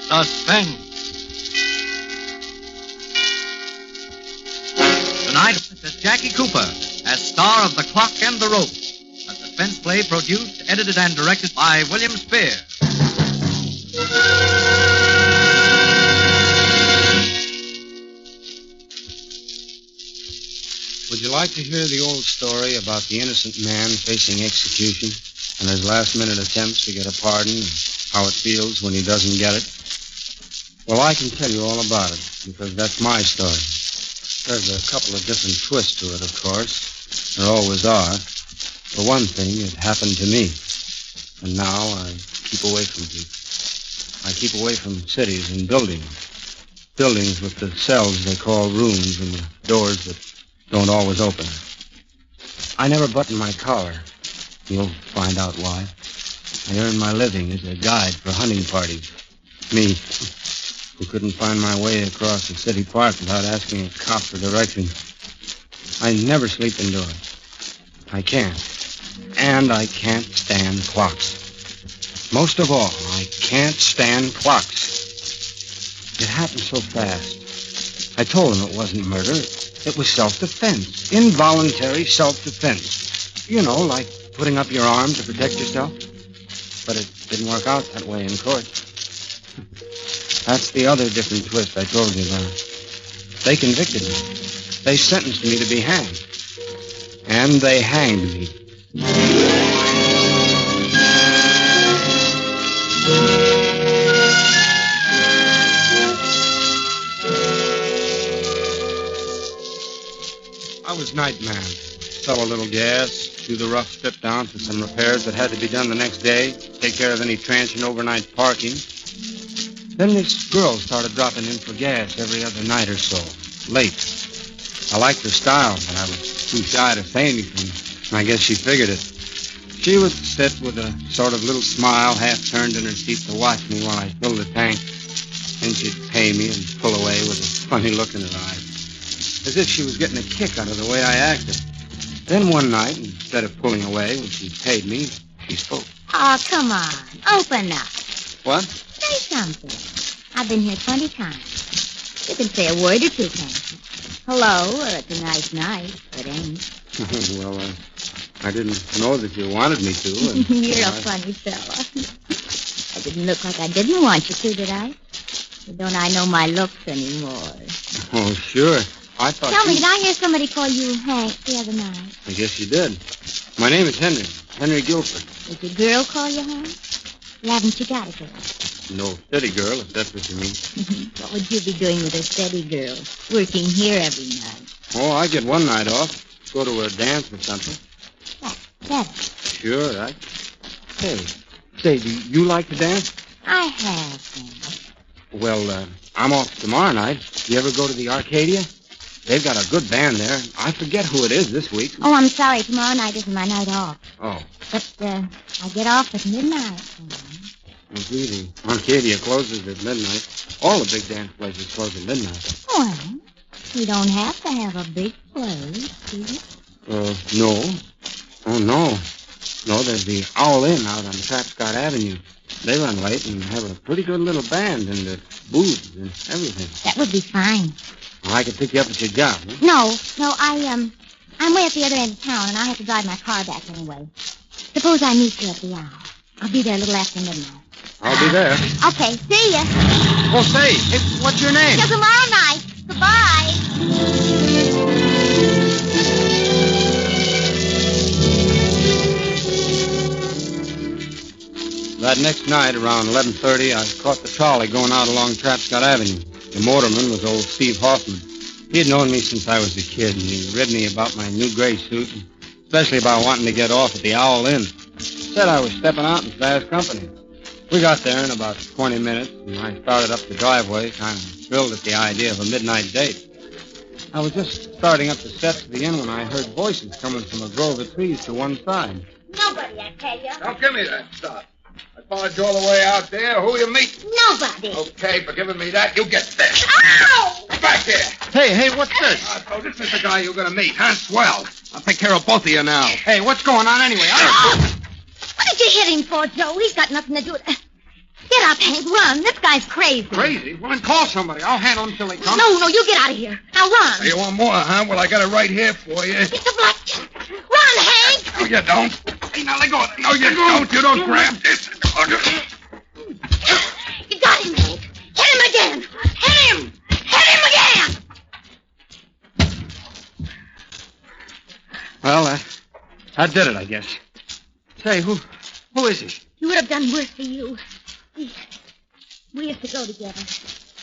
Suspense. Tonight, Princess Jackie Cooper as star of The Clock and the Rope, a suspense play produced, edited, and directed by William Spear. Would you like to hear the old story about the innocent man facing execution and his last-minute attempts to get a pardon and how it feels when he doesn't get it? Well, I can tell you all about it, because that's my story. There's a couple of different twists to it, of course. There always are. For one thing, it happened to me. And now I keep away from people. I keep away from cities and buildings. Buildings with the cells they call rooms and the doors that don't always open. I never button my collar. You'll find out why. I earn my living as a guide for hunting parties. Me, who couldn't find my way across the city park without asking a cop for directions. I never sleep indoors. I can't. And I can't stand clocks. Most of all, I can't stand clocks. It happened so fast. I told him it wasn't murder. It was self-defense. Involuntary self-defense. You know, like putting up your arm to protect yourself. But it didn't work out that way in court. That's the other different twist I told you about. They convicted me. They sentenced me to be hanged. And they hanged me. I was night man. Sell a little gas, do the rough strip down for some repairs that had to be done the next day, take care of any transient overnight parking. Then this girl started dropping in for gas every other night or so, late. I liked her style, but I was too shy to say anything. I guess she figured it. She would sit with a sort of little smile half turned in her seat to watch me while I filled the tank. Then she'd pay me and pull away with a funny look in her eyes, as if she was getting a kick out of the way I acted. Then one night, instead of pulling away when she paid me, she spoke. Oh, come on. Open up. What? Say something. I've been here 20 times. You can say a word or two, can't you? Hello, or it's a nice night. It ain't. Well, I didn't know that you wanted me to. You're a funny fella. I didn't look like I didn't want you to, did I? Or don't I know my looks anymore? Oh, sure. I thought Tell me, did I hear somebody call you Hank the other night? I guess you did. My name is Henry. Henry Guilford. Did your girl call you Hank? Or haven't you got a girl? No, steady girl, if that's what you mean. What would you be doing with a steady girl? Working here every night. Oh, I get one night off. Go to a dance or something. That's better. Sure, right. Hey, say, do you like to dance? I have been. Well, I'm off tomorrow night. You ever go to the Arcadia? They've got a good band there. I forget who it is this week. Oh, I'm sorry. Tomorrow night isn't my night off. Oh. But I get off at midnight. Well, gee, the Arcadia closes at midnight. All the big dance places close at midnight. Well, you don't have to have a big place, do you? No. Oh, no. No, there's the Owl Inn out on Trapscott Avenue. They run late and have a pretty good little band and booths and everything. That would be fine. Well, I could pick you up at your job, huh? No, I'm way at the other end of town, and I have to drive my car back anyway. Suppose I meet you at the Owl. I'll be there a little after midnight. I'll be there. Okay, see ya. Oh, say, hey, what's your name? Till tomorrow night. Goodbye. That next night, around 11:30, I caught the trolley going out along Trapscott Avenue. The motorman was old Steve Hoffman. He had known me since I was a kid, and he ribbed me about my new gray suit, and especially about wanting to get off at the Owl Inn. Said I was stepping out in fast company. We got there in about 20 minutes, and I started up the driveway, kind of thrilled at the idea of a midnight date. I was just starting up the steps of the inn when I heard voices coming from a grove of trees to one side. Nobody, I tell you. Don't give me that stuff. I followed you all the way out there. Who you meet? Nobody. Okay, for giving me that, you get this. Ow! Back here. Hey, what's this? So this is the guy you're going to meet, huh? Swell. I'll take care of both of you now. Hey, what's going on anyway? What did you hit him for, Joe? He's got nothing to do with it. Get up, Hank. Run. This guy's crazy. Crazy? Well, then call somebody. I'll handle him till they come. No, you get out of here. Now run. You want more, huh? Well, I got it right here for you. It's a blackjack. Run, Hank. No, you don't. Hey, now let go. No, you don't. You don't grab this. You got him, Hank. Hit him again. Hit him. Hit him again. Well, that did it, I guess. Say, who is he? He would have done worse for you. We used to go together.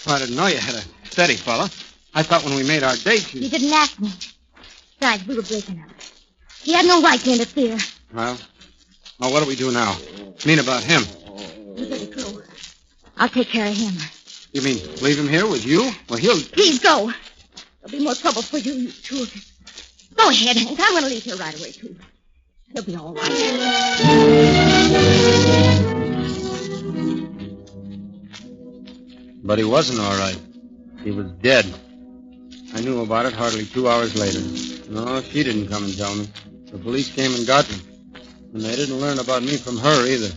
Well, I didn't know you had a steady fella. I thought when we made our date You didn't ask me. Besides, we were breaking up. He had no right to interfere. Well, what do we do now? Mean about him? You better go. I'll take care of him. You mean leave him here with you? Well, he'll... Please go. There'll be more trouble for you two of you. Go ahead, Hank. I'm going to leave here right away, too. He'll be all right. But he wasn't all right. He was dead. I knew about it hardly 2 hours later. No, she didn't come and tell me. The police came and got me. And they didn't learn about me from her either.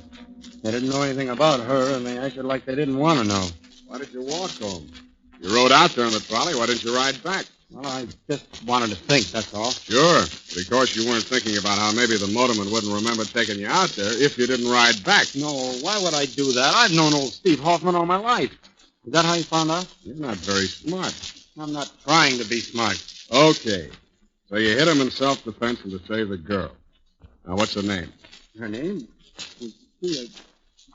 They didn't know anything about her, and they acted like they didn't want to know. Why did you walk home? You rode out there in the trolley. Why didn't you ride back? Well, I just wanted to think, that's all. Sure, because you weren't thinking about how maybe the motorman wouldn't remember taking you out there if you didn't ride back. No, why would I do that? I've known old Steve Hoffman all my life. Is that how you found out? You're not very smart. I'm not trying to be smart. Okay. So you hit him in self-defense and to save the girl. Now, what's her name? Her name?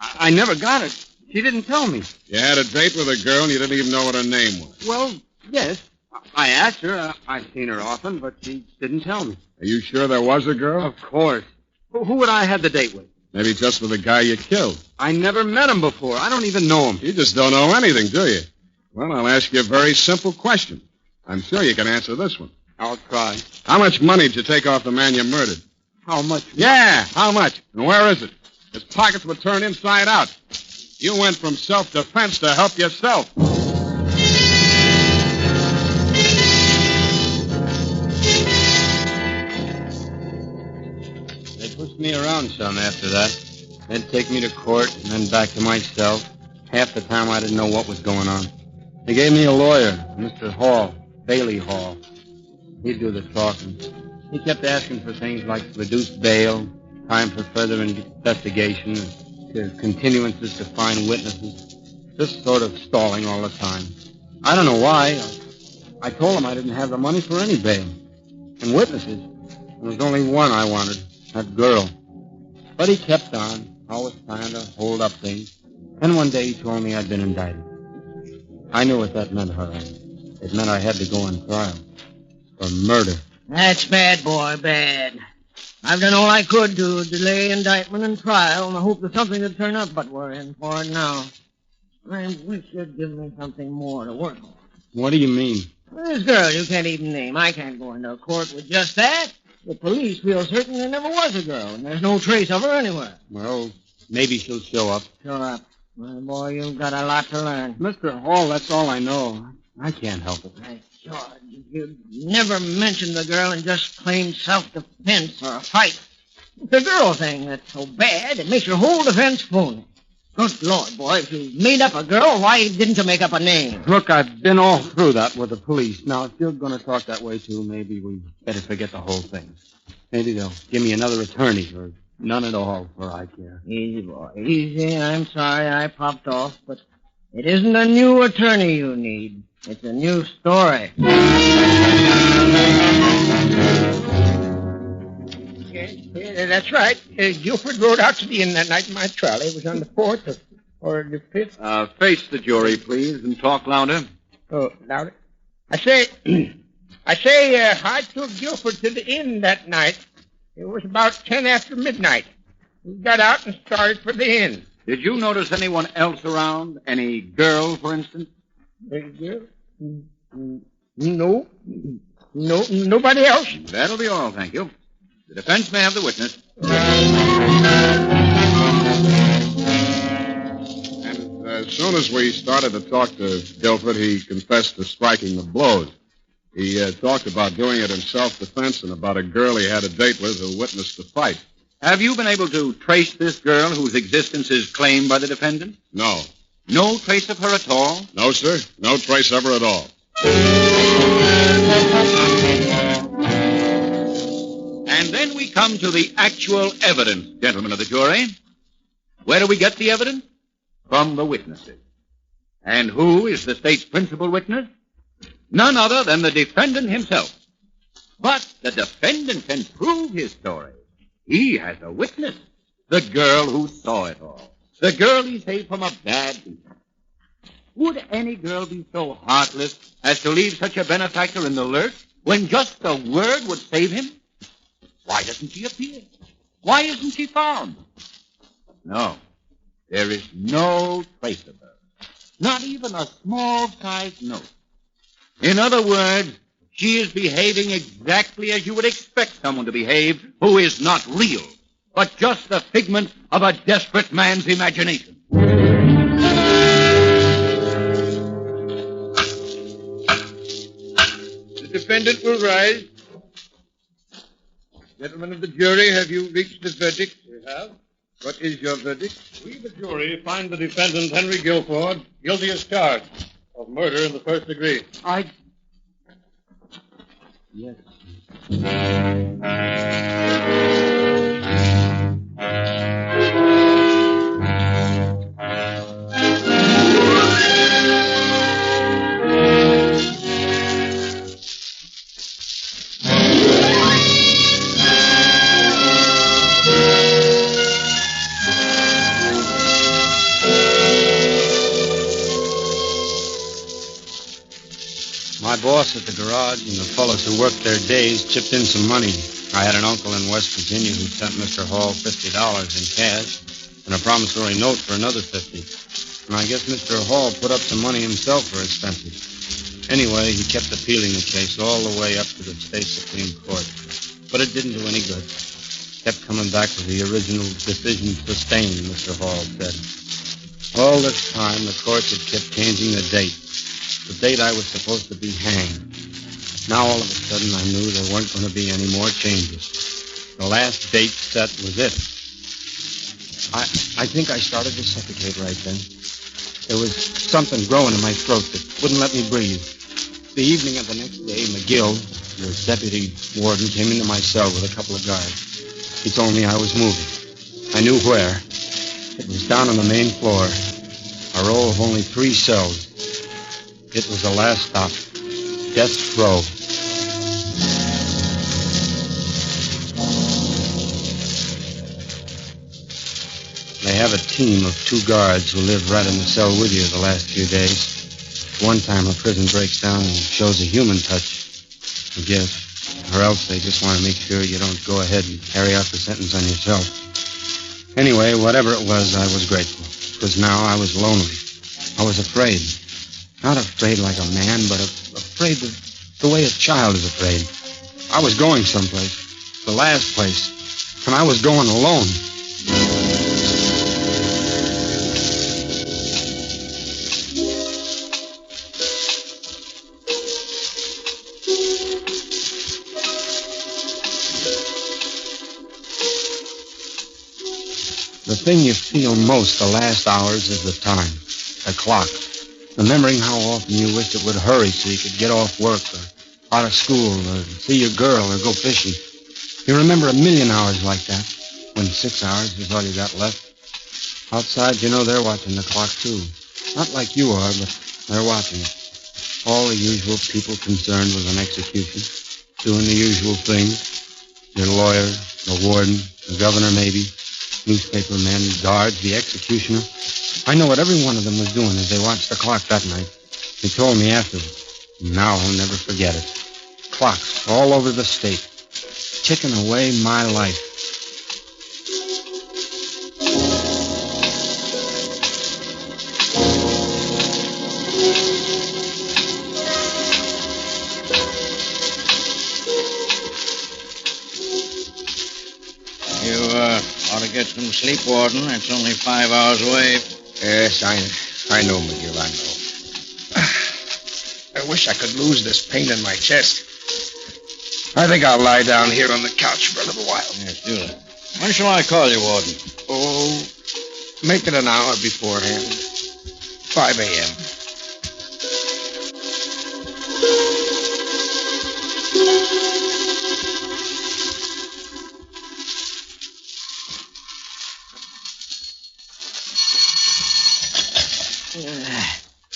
I never got it. She didn't tell me. You had a date with a girl and you didn't even know what her name was. Well, yes. I asked her. I've seen her often, but she didn't tell me. Are you sure there was a girl? Of course. Who would I have the date with? Maybe just with the guy you killed. I never met him before. I don't even know him. You just don't know anything, do you? Well, I'll ask you a very simple question. I'm sure you can answer this one. I'll try. How much money did you take off the man you murdered? How much? Yeah, how much? And where is it? His pockets were turned inside out. You went from self-defense to help yourself. They pushed me around some after that. They'd take me to court and then back to my cell. Half the time I didn't know what was going on. They gave me a lawyer, Mr. Hall, Bailey Hall. He'd do the talking. He kept asking for things like reduced bail, time for further investigation, continuances to find witnesses. Just sort of stalling all the time. I don't know why. I told him I didn't have the money for any bail. And witnesses. There was only one I wanted, that girl. But he kept on, always trying to hold up things. Then one day he told me I'd been indicted. I knew what that meant, Harry. It meant I had to go on trial. For murder. That's bad, boy, bad. I've done all I could to delay indictment and trial in the hope that something would turn up, but we're in for it now. I wish you'd give me something more to work on. What do you mean? Well, this girl you can't even name. I can't go into court with just that. The police feel certain there never was a girl, and there's no trace of her anywhere. Well, maybe she'll show up. Show up. Well, boy, you've got a lot to learn. Mr. Hall, that's all I know. I can't help it. My God, you never mentioned the girl in just plain self-defense or a fight. It's the girl thing that's so bad, it makes your whole defense phony. Good Lord, boy, if you made up a girl, why didn't you make up a name? Look, I've been all through that with the police. Now, if you're going to talk that way, too, maybe we better forget the whole thing. Maybe they'll give me another attorney, or none at all, for I care. Easy, boy, easy. I'm sorry I popped off, but it isn't a new attorney you need. It's a new story. Yeah, that's right. Guilford rode out to the inn that night in my trolley. It was on the 4th or the 5th. Face the jury, please, and talk louder. Oh, louder. I say, I took Guilford to the inn that night. It was about 10 after midnight. We got out and started for the inn. Did you notice anyone else around? Any girl, for instance? Girl? No, nobody else. That'll be all, thank you. The defense may have the witness. And as soon as we started to talk to Guilford, he confessed to striking the blows. He talked about doing it in self-defense and about a girl he had a date with who witnessed the fight. Have you been able to trace this girl whose existence is claimed by the defendant? No. No trace of her at all? No, sir. No trace of her at all. And then we come to the actual evidence, gentlemen of the jury. Where do we get the evidence? From the witnesses. And who is the state's principal witness? None other than the defendant himself. But the defendant can prove his story. He has a witness, the girl who saw it all. The girl he saved from a bad beat. Would any girl be so heartless as to leave such a benefactor in the lurch when just a word would save him? Why doesn't she appear? Why isn't she found? No, there is no trace of her. Not even a small-sized note. In other words, she is behaving exactly as you would expect someone to behave who is not real, but just the figment of a desperate man's imagination. The defendant will rise. Gentlemen of the jury, have you reached the verdict? We have. What is your verdict? We, the jury, find the defendant, Henry Guilford, guilty as charged of murder in the first degree. Yes. My boss at the garage and the fellows who worked there days chipped in some money. I had an uncle in West Virginia who sent Mr. Hall $50 in cash and a promissory note for another $50. And I guess Mr. Hall put up some money himself for expenses. Anyway, he kept appealing the case all the way up to the state Supreme Court. But it didn't do any good. Kept coming back with the original decision sustained, Mr. Hall said. All this time, the courts had kept changing the date. The date I was supposed to be hanged. Now, all of a sudden, I knew there weren't going to be any more changes. The last date set was it. I think I started to suffocate right then. There was something growing in my throat that wouldn't let me breathe. The evening of the next day, McGill, the deputy warden, came into my cell with a couple of guards. He told me I was moving. I knew where. It was down on the main floor, a row of only 3 cells. It was the last stop. Death's row. They have a team of 2 guards who live right in the cell with you the last few days. One time a prison breaks down and shows a human touch, I guess. Or else they just want to make sure you don't go ahead and carry out the sentence on yourself. Anyway, whatever it was, I was grateful. Because now I was lonely. I was afraid. Not afraid like a man, but afraid the way a child is afraid. I was going someplace. The last place. And I was going alone. The thing you feel most the last hours is the time. The clock. Remembering how often you wished it would hurry so you could get off work or out of school or see your girl or go fishing. You remember a million hours like that, when 6 hours is all you got left. Outside, you know they're watching the clock, too. Not like you are, but they're watching it. All the usual people concerned with an execution, doing the usual things. Your lawyer, the warden, the governor maybe, newspaper men, guards, the executioner. I know what every one of them was doing as they watched the clock that night. They told me afterwards. Now I'll never forget it. Clocks all over the state, ticking away my life. You ought to get some sleep, Warden. It's only 5 hours away. Yes, I know, McGill, I know. I wish I could lose this pain in my chest. I think I'll lie down here on the couch for a little while. Yes, do that. When shall I call you, Warden? Oh, make it an hour beforehand. 5 a.m.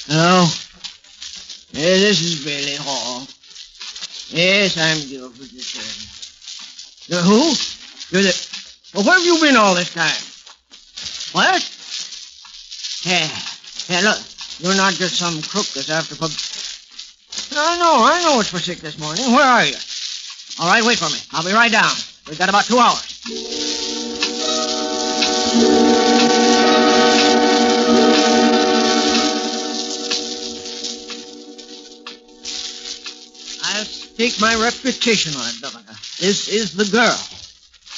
Hello? Yeah, this is Bailey Hall. Yes, I'm Guilford the who? You're the... Well, where have you been all this time? What? Yeah, look. You're not just some crook that's after pub... I know it's for 6 this morning. Where are you? All right, wait for me. I'll be right down. We've got about 2 hours. I'll stake my reputation on it, Governor. This is the girl.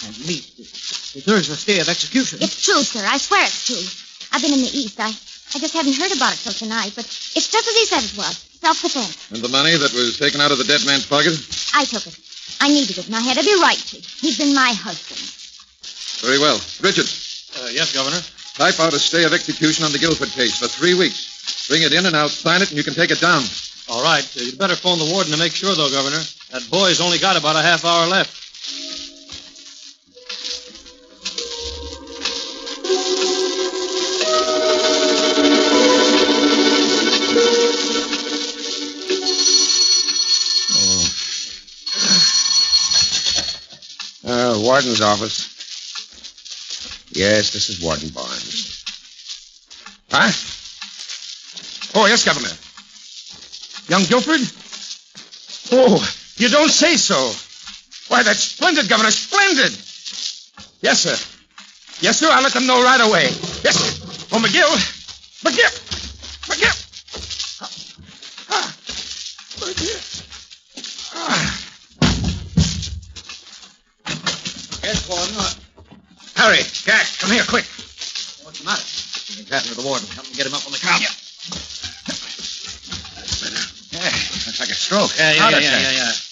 At least it deserves a stay of execution. It's true, sir. I swear it's true. I've been in the East. I just haven't heard about it till tonight, but it's just as he said it was. Self-defense. And the money that was taken out of the dead man's pocket? I took it. I needed it, and I had every right to. He's been my husband. Very well. Richard, Yes, Governor. type out a stay of execution on the Guilford case for 3 weeks. Bring it in and I'll sign it and you can take it down. All right. You'd better phone the warden to make sure, though, Governor. That boy's only got about a half hour left. Warden's office. Yes, this is Warden Barnes. Huh? Oh, yes, Governor. Young Guilford? Oh, you don't say so. Why, that's splendid, Governor, splendid. Yes, sir. Yes, sir, I'll let them know right away. Yes, sir. Oh, McGill. McGill. Yes, Warden. Harry, Jack, come here, quick. What's the matter? Something's happened to the warden. Help me get him up on the couch. Yeah, that's like a stroke. Yeah.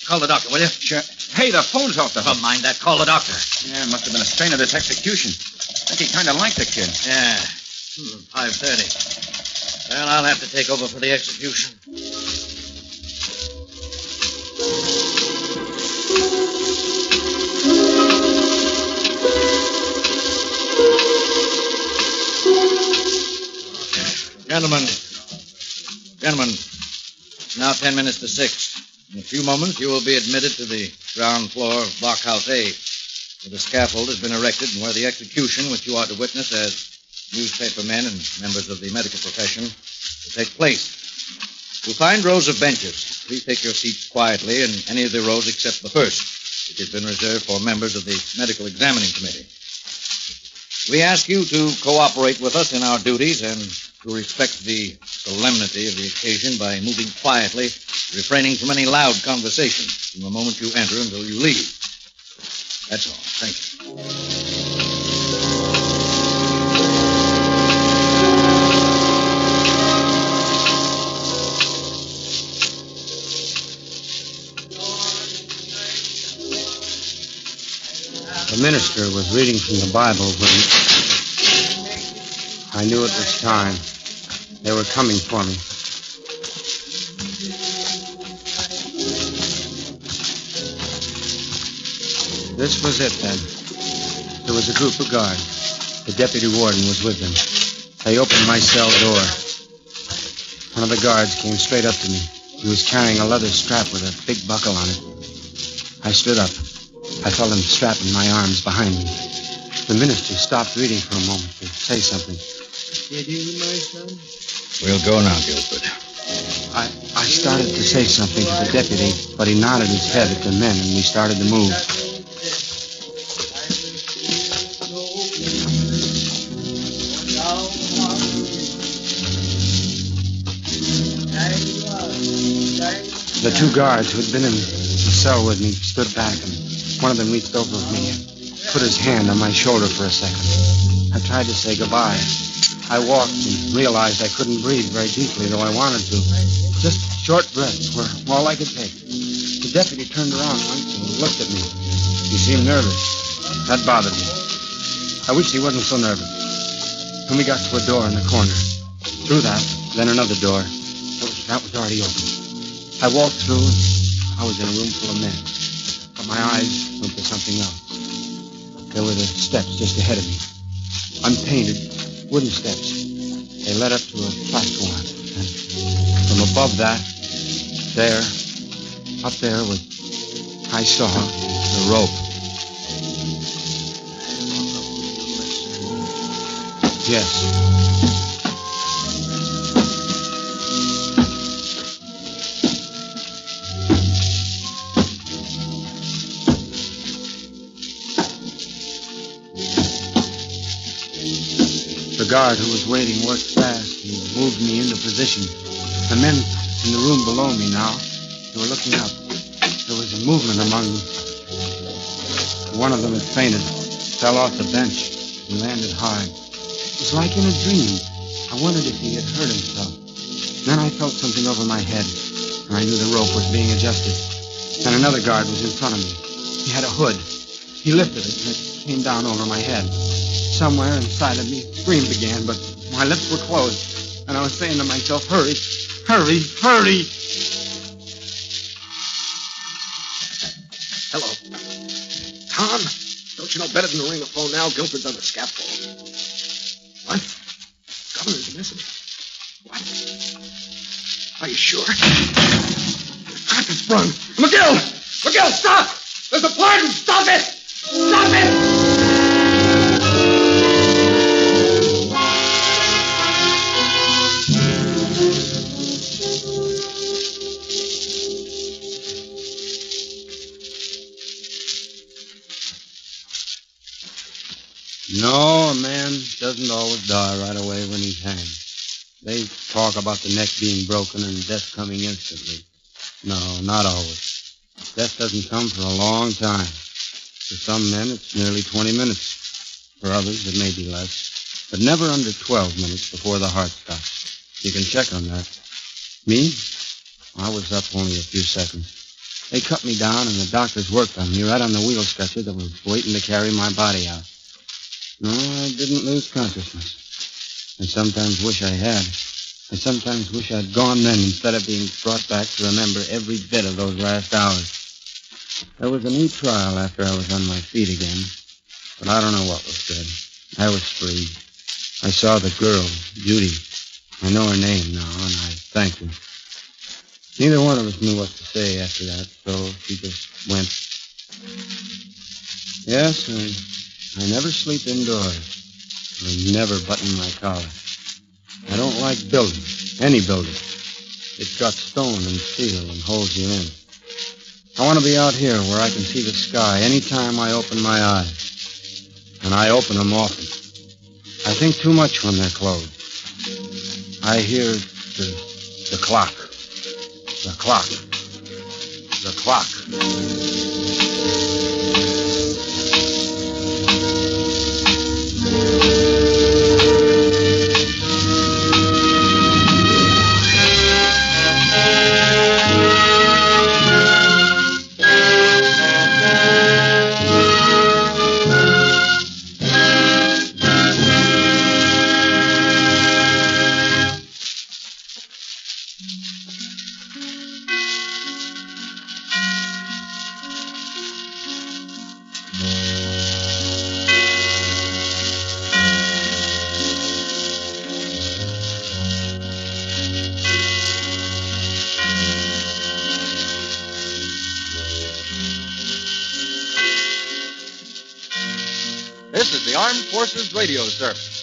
Call the doctor, will you? Sure. Hey, the phone's off the hook. Never mind that. Call the doctor. Yeah, it must have been a strain of this execution. I think he kind of liked the kid. Yeah. 5:30. Well, I'll have to take over for the execution. Gentlemen, it's now 10 minutes to 6. In a few moments, you will be admitted to the ground floor of Blockhouse A, where the scaffold has been erected and where the execution, which you are to witness as newspaper men and members of the medical profession, will take place. You'll find rows of benches. Please take your seats quietly in any of the rows except the first, which has been reserved for members of the medical examining committee. We ask you to cooperate with us in our duties and to respect the solemnity of the occasion by moving quietly, refraining from any loud conversation from the moment you enter until you leave. That's all. Thank you. The minister was reading from the Bible when I knew it was time. They were coming for me. This was it, then. There was a group of guards. The deputy warden was with them. They opened my cell door. One of the guards came straight up to me. He was carrying a leather strap with a big buckle on it. I stood up. I felt him strapping my arms behind me. The minister stopped reading for a moment to say something. Did you, my son? We'll go now, Guilford. I started to say something to the deputy, but he nodded his head at the men, and we started to move. The two guards who had been in the cell with me stood back, and one of them reached over me and put his hand on my shoulder for a second. I tried to say goodbye. I walked and realized I couldn't breathe very deeply, though I wanted to. Just short breaths were all I could take. The deputy turned around once and looked at me. He seemed nervous. That bothered me. I wished he wasn't so nervous. Then we got to a door in the corner. Through that, then another door. That was already open. I walked through, and I was in a room full of men. But my eyes went to something else. There were the steps just ahead of me. Unpainted, wooden steps. They led up to a platform. And from above that, up there I saw the rope. Yes. The guard who was waiting worked fast. He moved me into position. The men in the room below me now, they were looking up. There was a movement among them. One of them had fainted, fell off the bench, and landed hard. It was like in a dream. I wondered if he had hurt himself. Then I felt something over my head, and I knew the rope was being adjusted. Then another guard was in front of me. He had a hood. He lifted it, and it came down over my head. Somewhere inside of me, a scream began, but my lips were closed, and I was saying to myself, hurry, hurry, hurry. Hello. Tom, don't you know better than to ring the phone now? Guilford's on the scaffold. What? Governor's missing. What? Are you sure? The trap is sprung. McGill! McGill, stop! There's a pardon! Stop it! Stop it! No, a man doesn't always die right away when he's hanged. They talk about the neck being broken and death coming instantly. No, not always. Death doesn't come for a long time. For some men, it's nearly 20 minutes. For others, it may be less. But never under 12 minutes before the heart stops. You can check on that. Me? I was up only a few seconds. They cut me down, and the doctors worked on me right on the wheel stretcher that was waiting to carry my body out. No, I didn't lose consciousness. I sometimes wish I had. I sometimes wish I'd gone then instead of being brought back to remember every bit of those last hours. There was a new trial after I was on my feet again, but I don't know what was said. I was free. I saw the girl, Judy. I know her name now, and I thanked her. Neither one of us knew what to say after that, so she just went. Yes, I never sleep indoors. I never button my collar. I don't like building, any building. It's got stone and steel and holds you in. I want to be out here where I can see the sky any time I open my eyes. And I open them often. I think too much when they're closed. I hear the clock. The clock. The clock. This is the Armed Forces Radio Service.